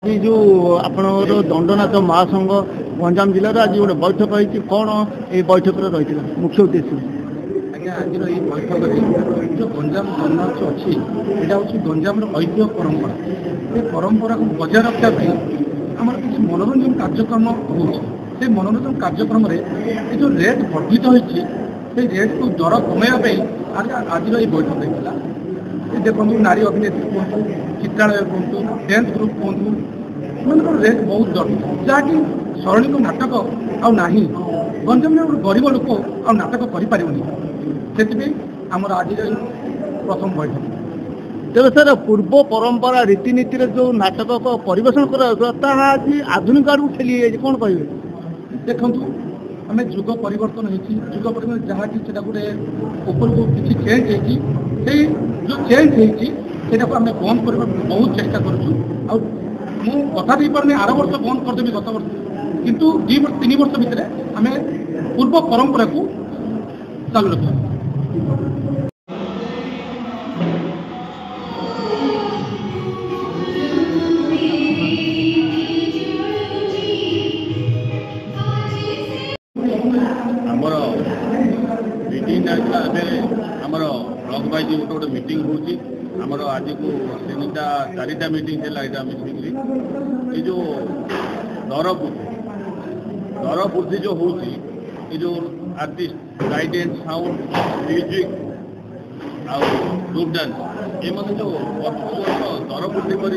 ये जो आपणकर दंडनाथ महासंघ गंजाम जिलार आज गोटे बैठक होती कौन ये बैठक रही मुख्य उद्देश्य आज्ञा आज बैठक जो गंजाम दंडनाथ अच्छी यहाँ हूँ गंजाम ऐतिह्य परंपरा ये परंपरा को बजाय रखापी आम किसी मनोरंजन कार्यक्रम हो मनोरंजन कार्यक्रम जो रेट वर्धित होती रेट को दर कमाइवाई आज ये बैठक होता देखो नारी अभिनेत्री कहतु चित्रालय कहतु डांस ग्रुप कहतु मान रेट बहुत दर जहाँकि सरलिक नाटक आना गंजाम गरीब लोक आ नाटक करें आमर आज प्रथम बैठक। तेज सर पूर्व परंपरा रीतिनीति जो नाटक परिवेशन कर आज आधुनिक आड़ ठेली कौन कहे देखु आम जुग परिवर्तन होती जुग परिवर्तन जहाँ कि गोटे ऊपर को किसी चेंज होती जो चेंज होती आम बंद कर बहुत चेष्टा करूँ कथा दे पारे आर वर्ष बंद करदेवी गत वर्ष किंतु 2-3 वर्ष भितर आम पूर्व परंपरा को चालू रखा। आमर मीटिंग आमर ब्लॉक वाइज गोटे गोटे मीटिंग होची आमर आज को 3-4टा मीटिंग है मिसिक ये जो दर वृद्धि जो होची ये जो आर्टिस्ट गाइडेंस साउंड म्यूजिक आउ ग्रुप डांस ये जो दर वृद्धि कर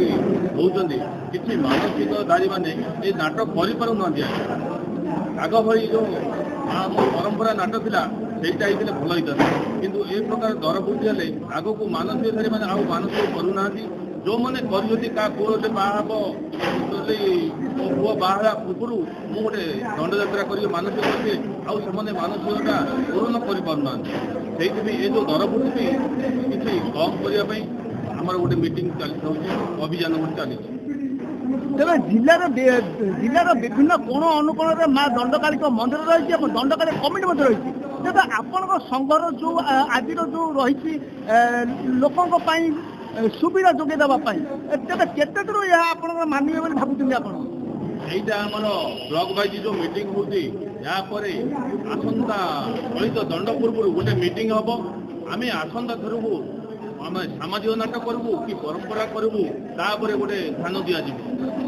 किसी मानसिकधारी मैंने ये नाटक कर आग भरी जो परंपरा नाटक था सहीटा होते भल होता किंतु ए प्रकार दर वृद्धि हेल्ले आग को मानसिकधारी मैंने आउ मानसिक करूना जो मैंने क्या पुओटे बाहब मो पुओ बाहर पूर्व मुझे गोटे दंडयात्रा कर मानसिक करेंगे आने मानसिकता पूरण कर ये जो दर वृद्धि किसी कम करने आमर गोटे मीटिंग चलती अभियान गोटे चली तेरे जिलार विभिन्न कोण अनुकोण माँ दंडकाली मंदिर रही दंडकाली कमिटी रही तेज आपण संघर जो आज जो रही लोकों सुविधा जोगे देवाई केते दूर यह आप मानवे भावुं आप यहीटा आमर ब्लॉक वाइज जो मीटिंग होती यापर आसंता चलित दंड पूर्व गोटे मीटिंग हम आम आसंता थर आम सामाजिक नाटक करूँ कि परंपरा करूँ तापर गोटे ध्यान दिज्व